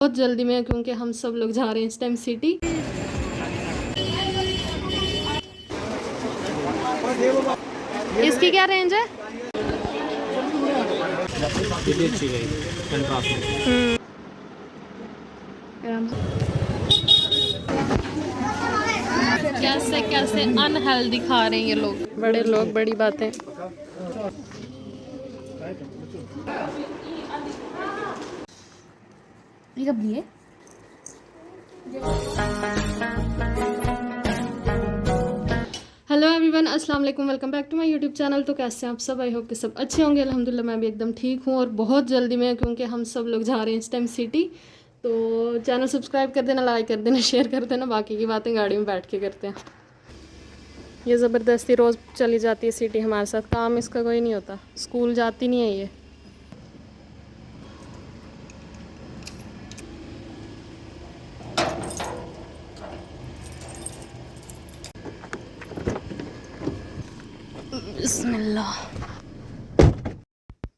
बहुत जल्दी में, क्योंकि हम सब लोग जा रहे हैं इस टाइम सिटी। इसकी क्या रेंज है? कैसे कैसे अनहेल्दी खा रहे हैं ये लोग, बड़े लोग बड़ी बातें। ये कब लिए? हेलो एवरीवन, अस्सलाम वालेकुम, welcome back to my YouTube channel. तो कैसे हैं आप सब? आई होप कि सब अच्छे होंगे। अल्हम्दुलिल्लाह मैं भी एकदम ठीक हूँ और बहुत जल्दी में, क्योंकि हम सब लोग जा रहे हैं इस टाइम सिटी। तो चैनल सब्सक्राइब कर देना, लाइक कर देना, शेयर कर देना। बाकी की बातें गाड़ी में बैठ के करते हैं। ये ज़बरदस्ती रोज़ चली जाती है सिटी हमारे साथ, काम इसका कोई नहीं होता, स्कूल जाती नहीं है ये। बिस्मिल्लाह।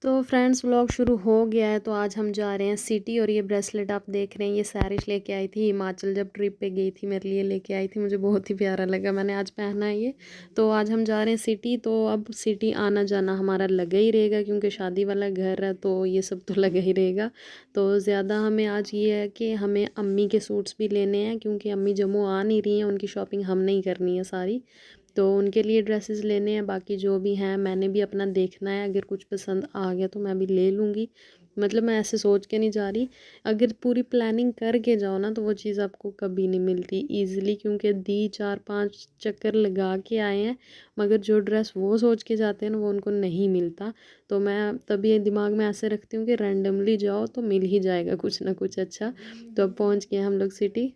तो फ्रेंड्स व्लॉग शुरू हो गया है। तो आज हम जा रहे हैं सिटी और ये ब्रेसलेट आप देख रहे हैं, ये सैरिश लेके आई थी हिमाचल, जब ट्रिप पे गई थी मेरे लिए लेके आई थी। मुझे बहुत ही प्यारा लगा, मैंने आज पहना है ये। तो आज हम जा रहे हैं सिटी। तो अब सिटी आना जाना हमारा लगा ही रहेगा, क्योंकि शादी वाला घर है तो ये सब तो लगा ही रहेगा। तो ज़्यादा हमें आज ये है कि हमें अम्मी के सूट्स भी लेने हैं, क्योंकि अम्मी जम्मू आ नहीं रही हैं, उनकी शॉपिंग हम नहीं करनी है सारी। तो उनके लिए ड्रेसेस लेने हैं। बाकी जो भी हैं मैंने भी अपना देखना है, अगर कुछ पसंद आ गया तो मैं भी ले लूँगी। मतलब मैं ऐसे सोच के नहीं जा रही। अगर पूरी प्लानिंग करके जाओ ना तो वो चीज़ आपको कभी नहीं मिलती ईज़िली, क्योंकि दी 4-5 चक्कर लगा के आए हैं, मगर जो ड्रेस वो सोच के जाते हैं ना वो उनको नहीं मिलता। तो मैं तभी दिमाग में ऐसे रखती हूँ कि रैंडमली जाओ तो मिल ही जाएगा कुछ ना कुछ अच्छा। तो अब पहुँच गए हम लोग सिटी।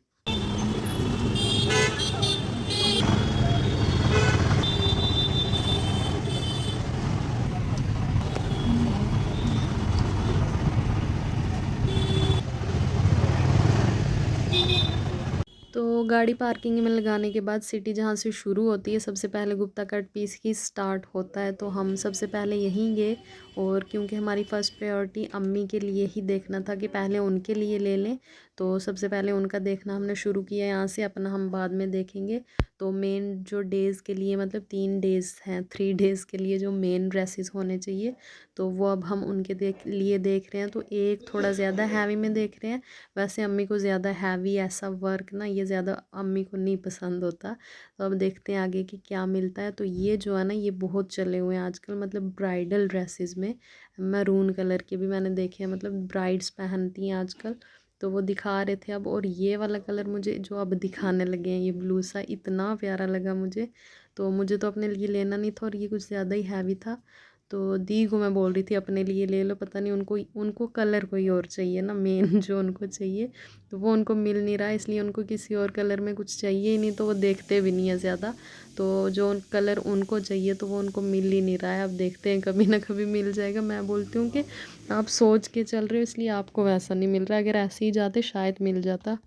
तो गाड़ी पार्किंग में लगाने के बाद सिटी जहाँ से शुरू होती है, सबसे पहले गुप्ता कट पीस ही स्टार्ट होता है। तो हम सबसे पहले यहीं गए, और क्योंकि हमारी फ़र्स्ट प्रायोरिटी अम्मी के लिए ही देखना था कि पहले उनके लिए ले लें, तो सबसे पहले उनका देखना हमने शुरू किया यहाँ से। अपना हम बाद में देखेंगे। तो मेन जो डेज़ के लिए, मतलब 3 डेज़ हैं, 3 डेज़ के लिए जो मेन ड्रेसेस होने चाहिए, तो वो अब हम उनके लिए देख रहे हैं। तो एक थोड़ा ज़्यादा हैवी में देख रहे हैं। वैसे अम्मी को ज़्यादा हैवी ऐसा वर्क ना, ये ज़्यादा अम्मी को नहीं पसंद होता। तो अब देखते हैं आगे कि क्या मिलता है। तो ये जो है ना, ये बहुत चले हुए हैं आजकल, मतलब ब्राइडल ड्रेसेस में मैरून कलर के भी मैंने देखे हैं, मतलब ब्राइड्स पहनती हैं आजकल। तो वो दिखा रहे थे अब। और ये वाला कलर मुझे जो अब दिखाने लगे हैं, ये ब्लू सा, इतना प्यारा लगा मुझे। तो मुझे तो अपने लिए लेना नहीं था, और ये कुछ ज़्यादा ही हैवी था। तो दी को मैं बोल रही थी अपने लिए ले लो, पता नहीं उनको उनको कलर कोई और चाहिए ना, मेन जो उनको चाहिए। तो वो उनको मिल नहीं रहा है, इसलिए उनको किसी और कलर में कुछ चाहिए ही नहीं, तो वो देखते भी नहीं है ज़्यादा। तो जो कलर उनको चाहिए तो वो उनको मिल ही नहीं रहा है। अब देखते हैं, कभी ना कभी मिल जाएगा। मैं बोलती हूँ कि आप सोच के चल रहे हो, इसलिए आपको वैसा नहीं मिल रहा है। अगर ऐसे ही जाते शायद मिल जाता।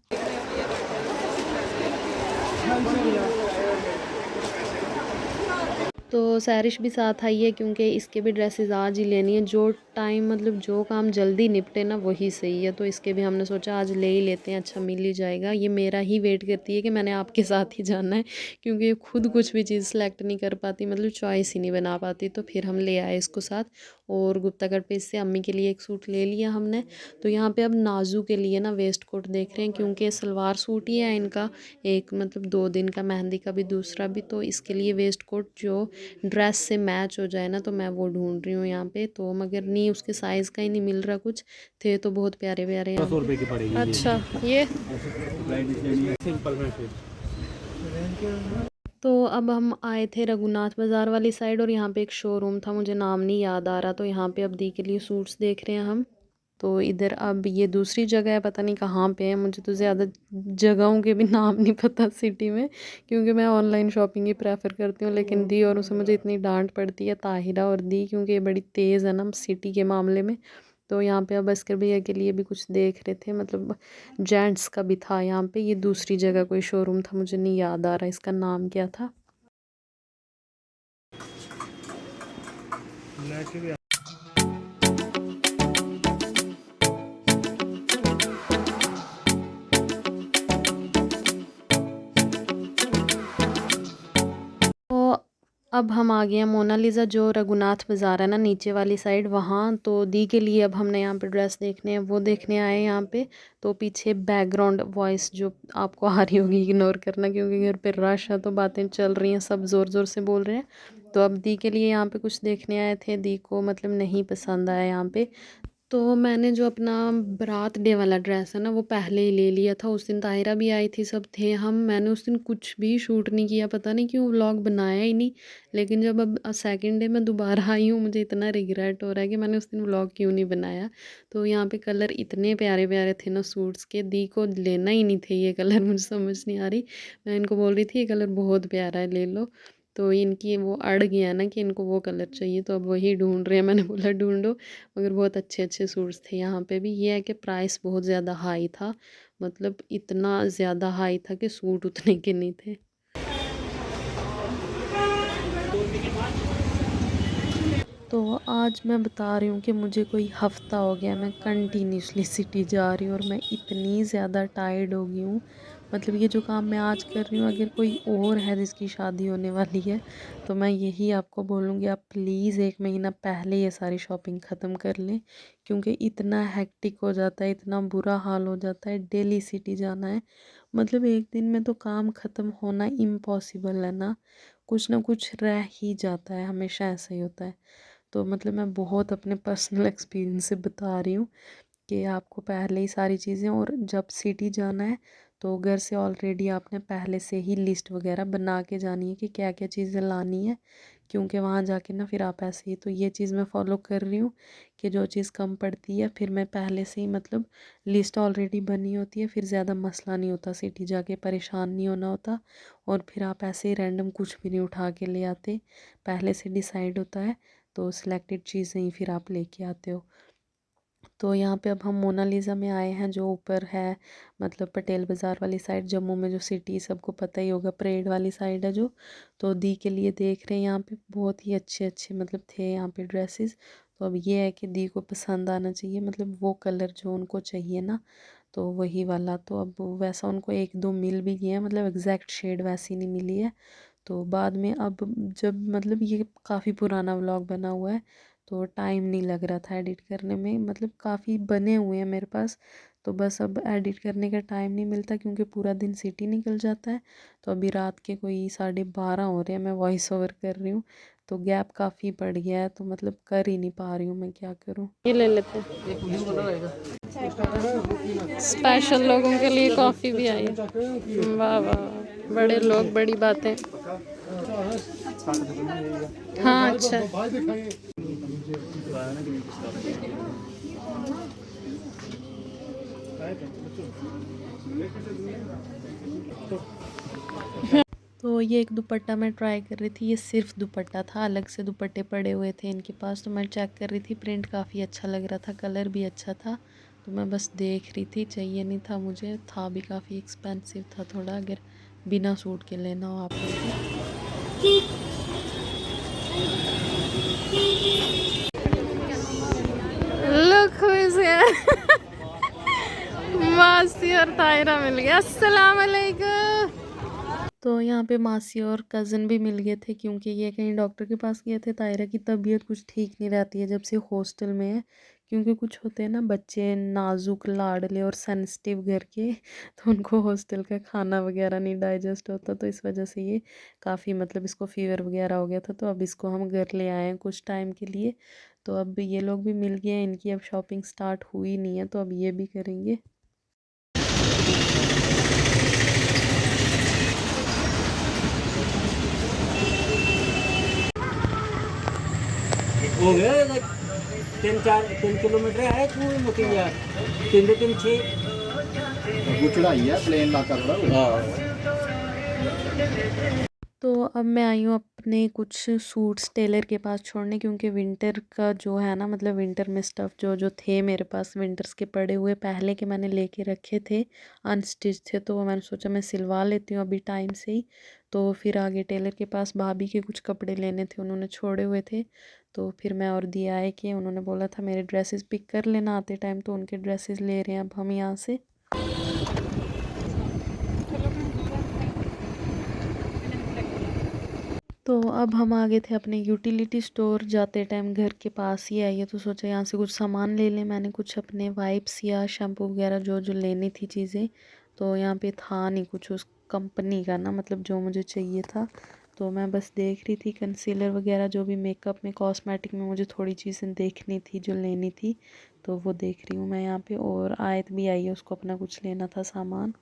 तो सैरिश भी साथ आई है, क्योंकि इसके भी ड्रेसेस आज ही लेनी है। जो टाइम, मतलब जो काम जल्दी निपटे ना वही सही है। तो इसके भी हमने सोचा आज ले ही लेते हैं, अच्छा मिल ही जाएगा। ये मेरा ही वेट करती है कि मैंने आपके साथ ही जाना है, क्योंकि ये खुद कुछ भी चीज़ सेलेक्ट नहीं कर पाती, मतलब चॉइस ही नहीं बना पाती। तो फिर हम ले आए इसको साथ। और गुप्ता कट पे इससे अम्मी के लिए एक सूट ले लिया हमने। तो यहाँ पे अब नाजू के लिए ना वेस्ट कोट देख रहे हैं, क्योंकि सलवार सूट ही है इनका एक, मतलब 2 दिन का, मेहंदी का भी दूसरा भी। तो इसके लिए वेस्ट कोट जो ड्रेस से मैच हो जाए ना, तो मैं वो ढूंढ रही हूँ यहाँ पे। तो मगर नहीं, उसके साइज़ का ही नहीं मिल रहा। कुछ थे तो बहुत प्यारे प्यारे यहाँ 100 रुपये की पड़ेगी। अच्छा ये। सिंपल में फिर तो अब हम आए थे रघुनाथ बाज़ार वाली साइड, और यहाँ पे एक शोरूम था, मुझे नाम नहीं याद आ रहा। तो यहाँ पे अब दी के लिए सूट्स देख रहे हैं हम। तो इधर अब ये दूसरी जगह है, पता नहीं कहाँ पे है, मुझे तो ज़्यादा जगहों के भी नाम नहीं पता सिटी में, क्योंकि मैं ऑनलाइन शॉपिंग ही प्रेफर करती हूँ। लेकिन दी और उसे मुझे इतनी डांट पड़ती है, ताहिरा और दी, क्योंकि ये बड़ी तेज़ है ना सिटी के मामले में। तो यहाँ पे अब अस्कर भैया के लिए भी कुछ देख रहे थे, मतलब जेंट्स का भी था यहाँ पे। ये दूसरी जगह कोई शोरूम था, मुझे नहीं याद आ रहा इसका नाम क्या था। अब हम आ गए हैं मोनालिसा, जो रघुनाथ बाज़ार है ना नीचे वाली साइड, वहाँ। तो दी के लिए अब हमने यहाँ पे ड्रेस देखने हैं, वो देखने आए हैं यहाँ पे। तो पीछे बैकग्राउंड वॉइस जो आपको आ रही होगी इग्नोर करना, क्योंकि घर पे रश है तो बातें चल रही हैं, सब ज़ोर ज़ोर से बोल रहे हैं। तो अब दी के लिए यहाँ पे कुछ देखने आए थे, दी को मतलब नहीं पसंद आया यहाँ पे। तो मैंने जो अपना बारात डे वाला ड्रेस है ना वो पहले ही ले लिया था। उस दिन ताहिरा भी आई थी, सब थे हम। मैंने उस दिन कुछ भी शूट नहीं किया, पता नहीं क्यों व्लॉग बनाया ही नहीं। लेकिन जब अब सेकंड डे मैं दोबारा आई हूँ, मुझे इतना रिग्रेट हो रहा है कि मैंने उस दिन व्लॉग क्यों नहीं बनाया। तो यहाँ पे कलर इतने प्यारे प्यारे थे ना सूट्स के, दी को लेना ही नहीं थे ये कलर, मुझे समझ नहीं आ रही। मैं इनको बोल रही थी ये कलर बहुत प्यारा है, ले लो। तो इनकी वो अड़ गया ना कि इनको वो कलर चाहिए, तो अब वही ढूंढ रहे हैं। मैंने बोला ढूंढो, मगर बहुत अच्छे अच्छे सूट्स थे यहाँ पे भी। ये है कि प्राइस बहुत ज़्यादा हाई था, मतलब इतना ज़्यादा हाई था कि सूट उतने के नहीं थे। तो आज मैं बता रही हूँ कि मुझे कोई हफ़्ता हो गया मैं कंटिन्यूसली सिटी जा रही हूँ, और मैं इतनी ज़्यादा टायर्ड हो गई हूँ। मतलब ये जो काम मैं आज कर रही हूँ, अगर कोई और है जिसकी शादी होने वाली है, तो मैं यही आपको बोलूँगी, आप प्लीज़ 1 महीना पहले ये सारी शॉपिंग ख़त्म कर लें। क्योंकि इतना हेक्टिक हो जाता है, इतना बुरा हाल हो जाता है, डेली सिटी जाना है। मतलब एक दिन में तो काम ख़त्म होना इम्पॉसिबल है ना, कुछ ना कुछ रह ही जाता है, हमेशा ऐसा ही होता है। तो मतलब मैं बहुत अपने पर्सनल एक्सपीरियंस से बता रही हूँ कि आपको पहले ही सारी चीज़ें, और जब सिटी जाना है तो घर से ऑलरेडी आपने पहले से ही लिस्ट वगैरह बना के जानी है कि क्या क्या चीज़ें लानी है। क्योंकि वहाँ जाके ना फिर आप ऐसे ही, तो ये चीज़ मैं फॉलो कर रही हूँ कि जो चीज़ कम पड़ती है फिर मैं पहले से ही, मतलब लिस्ट ऑलरेडी बनी होती है, फिर ज़्यादा मसला नहीं होता, सिटी जाके परेशान नहीं होना होता। और फिर आप ऐसे ही रैंडम कुछ भी नहीं उठा के ले आते, पहले से डिसाइड होता है, तो सिलेक्टेड चीज़ें ही फिर आप लेके आते हो। तो यहाँ पे अब हम मोनालिसा में आए हैं, जो ऊपर है, मतलब पटेल बाज़ार वाली साइड, जम्मू में जो सिटी सबको पता ही होगा, परेड वाली साइड है जो। तो दी के लिए देख रहे हैं, यहाँ पे बहुत ही अच्छे अच्छे मतलब थे यहाँ पे ड्रेसेस। तो अब ये है कि दी को पसंद आना चाहिए, मतलब वो कलर जो उनको चाहिए ना, तो वही वाला। तो अब वैसा उनको एक दो मिल भी गया है, मतलब एग्जैक्ट शेड वैसी नहीं मिली है। तो बाद में अब जब, मतलब ये काफ़ी पुराना व्लॉग बना हुआ है, तो टाइम नहीं लग रहा था एडिट करने में, मतलब काफ़ी बने हुए हैं मेरे पास। तो बस अब एडिट करने का टाइम नहीं मिलता, क्योंकि पूरा दिन सिटी निकल जाता है। तो अभी रात के कोई 12:30 हो रहे हैं, मैं वॉइस ओवर कर रही हूँ, तो गैप काफ़ी पड़ गया है, तो मतलब कर ही नहीं पा रही हूँ, मैं क्या करूँ। ये ले लेते हैं, स्पेशल लोगों के लिए कॉफ़ी भी आई है। वाह वाह, बड़े लोग, बड़ी बातें। हाँ अच्छा। तो ये एक दुपट्टा मैं ट्राई कर रही थी, ये सिर्फ दुपट्टा था, अलग से दुपट्टे पड़े हुए थे इनके पास। तो मैं चेक कर रही थी, प्रिंट काफ़ी अच्छा लग रहा था, कलर भी अच्छा था, तो मैं बस देख रही थी। चाहिए नहीं था मुझे, था भी काफ़ी एक्सपेंसिव था थोड़ा, अगर बिना सूट के लेना हो आप लोग। लुक हु इज हियर, मासी और तायरा मिल गया, अस्सलाम वालेकुम। तो यहाँ पे मासी और कज़न भी मिल गए थे, क्योंकि ये कहीं डॉक्टर के पास गए थे। तायरा की तबीयत कुछ ठीक नहीं रहती है जब से हॉस्टल में है, क्योंकि कुछ होते हैं ना बच्चे नाजुक लाडले और सेंसिटिव घर के, तो उनको हॉस्टल का खाना वगैरह नहीं डाइजेस्ट होता, तो इस वजह से ये काफ़ी, मतलब इसको फीवर वगैरह हो गया था। तो अब इसको हम घर ले आए हैं कुछ टाइम के लिए। तो अब ये लोग भी मिल गए हैं, इनकी अब शॉपिंग स्टार्ट हुई नहीं है, तो अब ये भी करेंगे। हो गया 3 किलोमीटर है तू मुझे यार 3 3 6 वो चढ़ाई है प्लेन इलाका थोड़ा। हाँ तो अब मैं आई हूँ अपने कुछ सूट्स टेलर के पास छोड़ने, क्योंकि विंटर का जो है ना, मतलब विंटर में स्टफ़ जो जो थे मेरे पास, विंटर्स के पड़े हुए पहले के मैंने लेके रखे थे, अनस्टिच थे, तो वो मैंने सोचा मैं सिलवा लेती हूँ अभी टाइम से ही। तो फिर आगे टेलर के पास भाभी के कुछ कपड़े लेने थे, उन्होंने छोड़े हुए थे। तो फिर मैं और दिया है कि उन्होंने बोला था मेरे ड्रेसेस पिक कर लेना आते टाइम, तो उनके ड्रेसेस ले रहे हैं अब हम यहाँ से। तो अब हम आ गए थे अपने यूटिलिटी स्टोर। जाते टाइम घर के पास ही आई है तो सोचा यहाँ से कुछ सामान ले लें। मैंने कुछ अपने वाइप्स या शैम्पू वगैरह जो जो लेनी थी चीज़ें, तो यहाँ पे था नहीं कुछ उस कंपनी का ना, मतलब जो मुझे चाहिए था। तो मैं बस देख रही थी कंसीलर वगैरह जो भी मेकअप में कॉस्मेटिक में मुझे थोड़ी चीज़ें देखनी थी जो लेनी थी, तो वो देख रही हूँ मैं यहाँ पे। और आयत भी आई है, उसको अपना कुछ लेना था सामान।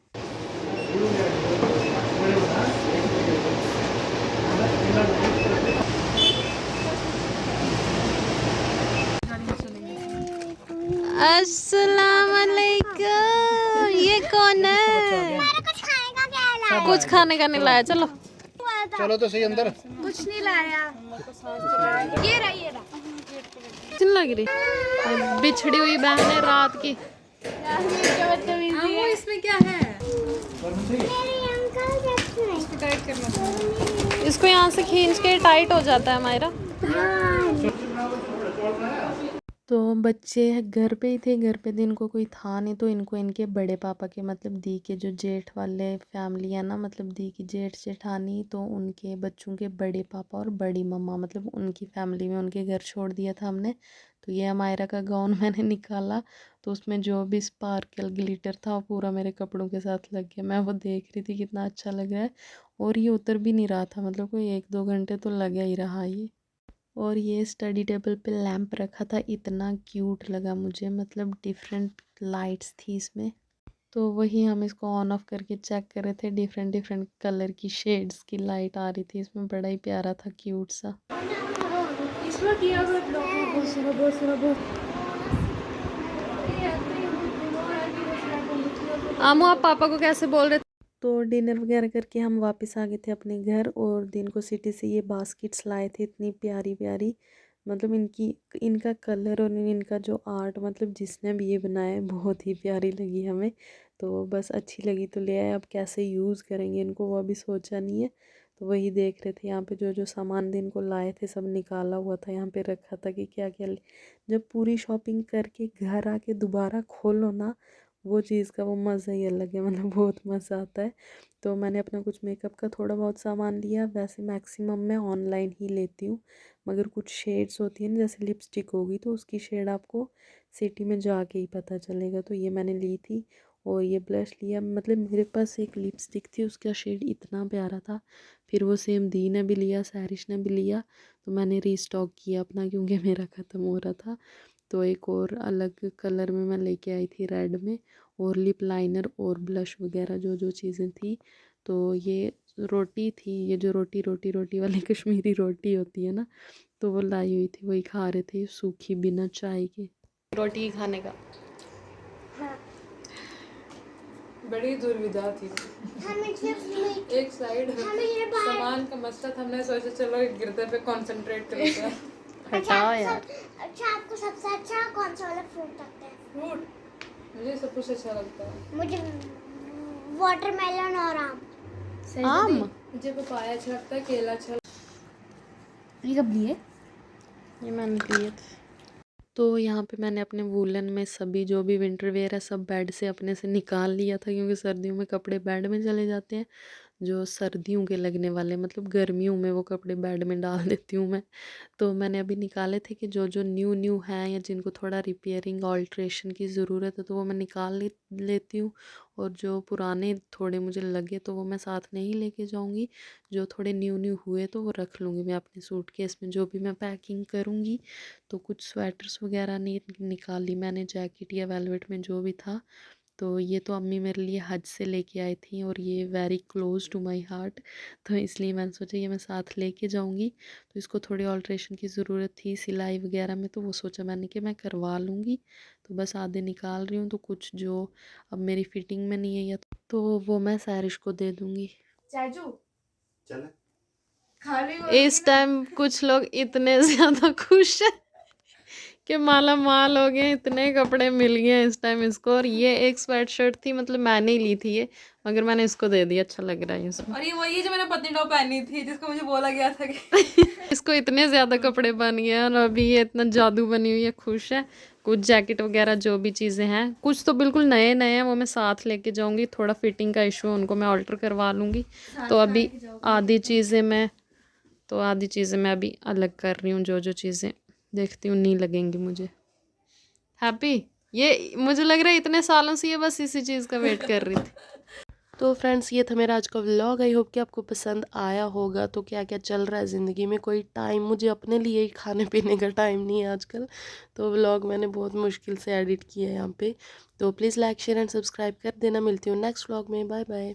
अस्सलाम वालेकुम। ये कौन है? कुछ खाने का नहीं लाया, चलो चलो तो सही अंदर। कुछ नहीं लाया। ये रहा। किन लग रही बिछड़ी हुई बहन है रात की। इसमें क्या है? टाइट करना। इसको यहाँ से खींच के टाइट हो जाता है मायरा। तो बच्चे घर पे ही थे, घर पे दिन को कोई था नहीं, तो इनको इनके बड़े पापा के मतलब दी के जो जेठ वाले फैमिली है ना, मतलब दी की जेठ जेठानी, तो उनके बच्चों के बड़े पापा और बड़ी मम्मा मतलब उनकी फैमिली में उनके घर छोड़ दिया था हमने। तो ये मायरा का गाउन मैंने निकाला, तो उसमें जो भी स्पार्कल ग्लिटर था वो पूरा मेरे कपड़ों के साथ लग गया। मैं वो देख रही थी कितना अच्छा लग रहा है, और ये उतर भी नहीं रहा था, मतलब कोई 1-2 घंटे तो लगा ही रहा ये। और ये स्टडी टेबल पे लैंप रखा था, इतना क्यूट लगा मुझे, मतलब डिफरेंट लाइट्स थी इसमें। तो वही हम इसको ऑन ऑफ करके चेक कर रहे थे, डिफरेंट डिफरेंट कलर की शेड्स की लाइट आ रही थी इसमें, बड़ा ही प्यारा था, क्यूट सा। इसमें किया आमू आप पापा को कैसे बोल रहे थे? तो डिनर वगैरह करके हम वापस आ गए थे अपने घर, और दिन को सिटी से ये बास्केट्स लाए थे, इतनी प्यारी प्यारी, मतलब इनका कलर और इनका जो आर्ट, मतलब जिसने भी ये बनाया है बहुत ही प्यारी लगी हमें। तो बस अच्छी लगी तो ले आए, अब कैसे यूज़ करेंगे इनको वो अभी सोचा नहीं है। तो वही देख रहे थे, यहाँ पे जो जो सामान दिन को लाए थे सब निकाला हुआ था, यहाँ पे रखा था कि क्या क्या जब पूरी शॉपिंग करके घर आके दोबारा खोलो ना, वो चीज़ का वो मज़ा ही अलग है, मतलब बहुत मज़ा आता है। तो मैंने अपना कुछ मेकअप का थोड़ा बहुत सामान लिया, वैसे मैक्सिमम मैं ऑनलाइन ही लेती हूँ, मगर कुछ शेड्स होती है ना, जैसे लिपस्टिक होगी तो उसकी शेड आपको सिटी में जाके ही पता चलेगा, तो ये मैंने ली थी। और ये ब्लश लिया, मतलब मेरे पास एक लिपस्टिक थी उसका शेड इतना प्यारा था, फिर वो सेम दी ने भी लिया, सैरिश ने भी लिया, तो मैंने रीस्टॉक किया अपना क्योंकि मेरा ख़त्म हो रहा था। तो एक और अलग कलर में मैं लेके आई थी, रेड में, और लिप लाइनर और ब्लश वगैरह जो जो चीज़ें थी। तो ये रोटी थी, ये जो रोटी रोटी रोटी वाली कश्मीरी रोटी होती है ना, तो वो लाई हुई थी, वही खा रहे थे सूखी बिना चाय के। रोटी खाने का बड़ी दुर्विधा थी। एक साइड सामान का मसला था, हमने सोचा चलो गिरदे पे कंसंट्रेट करते हैं। हटाओ यार। अच्छा आपको सबसे अच्छा कौन सा वाला फ्रूट लगता है? फ्रूट मुझे सब कुछ अच्छा लगता है। मुझे वाटरमेलन और आम। आम मुझे पपाया अच्छा लगता है, केला अच्छा लगता ये कब लिए? ये मैंने लिए थे। तो यहाँ पे मैंने अपने वूलन में सभी जो भी विंटर वेयर है सब बेड से अपने से निकाल लिया था, क्योंकि सर्दियों में कपड़े बेड में चले जाते हैं, जो सर्दियों के लगने वाले, मतलब गर्मियों में वो कपड़े बेड में डाल देती हूँ मैं। तो मैंने अभी निकाले थे कि जो जो न्यू न्यू हैं या जिनको थोड़ा रिपेयरिंग ऑल्ट्रेशन की ज़रूरत है तो वो मैं निकाल लेती हूँ, और जो पुराने थोड़े मुझे लगे तो वो मैं साथ नहीं लेके जाऊँगी, जो थोड़े न्यू न्यू हुए तो वो रख लूँगी मैं अपने सूटकेस में जो भी मैं पैकिंग करूँगी। तो कुछ स्वेटर्स वगैरह नहीं निकाली मैंने, जैकेट या वेलवेट में जो भी था। तो ये तो अम्मी मेरे लिए हज से लेके आई थी, और ये very close to my heart, तो इसलिए मैंने सोचा ये मैं साथ लेके जाऊंगी। तो इसको थोड़ी ऑल्ट्रेशन की ज़रूरत थी सिलाई वगैरह में, तो वो सोचा मैंने कि मैं करवा लूँगी। तो बस आधे निकाल रही हूँ, तो कुछ जो अब मेरी फिटिंग में नहीं है या तो वो मैं सैरिश को दे दूँगी। चाचू चले खाली इस टाइम कुछ लोग इतने ज़्यादा खुश हैं कि माला माल हो गए, इतने कपड़े मिल गए इस टाइम इसको। और ये एक स्वेट शर्ट थी, मतलब मैंने ही ली थी ये, मगर मैंने इसको दे दिया, अच्छा लग रहा है इसमें। और ये वही जो मैंने पतनी टॉप पहनी थी जिसको मुझे बोला गया था कि इसको इतने ज़्यादा कपड़े बन गए हैं, और अभी ये इतना जादू बनी हुई है, खुश है। कुछ जैकेट वगैरह जो भी चीज़ें हैं, कुछ तो बिल्कुल नए नए हैं, वो मैं साथ लेके जाऊंगी। थोड़ा फिटिंग का इशू है, उनको मैं ऑल्टर करवा लूँगी। तो अभी आधी चीज़ें मैं तो आधी चीज़ें मैं अभी अलग कर रही हूँ, जो जो चीज़ें देखती हूँ नहीं लगेंगी मुझे। हैप्पी, ये मुझे लग रहा है इतने सालों से ये बस इसी चीज़ का वेट कर रही थी। तो फ्रेंड्स ये था मेरा आज का व्लॉग। आई होप कि आपको पसंद आया होगा। तो क्या क्या चल रहा है ज़िंदगी में, कोई टाइम मुझे अपने लिए ही खाने पीने का टाइम नहीं है आजकल। तो व्लॉग मैंने बहुत मुश्किल से एडिट किया है यहाँ पे। तो please like share and subscribe कर देना। मिलती हूँ नेक्स्ट व्लॉग में। बाय बाय।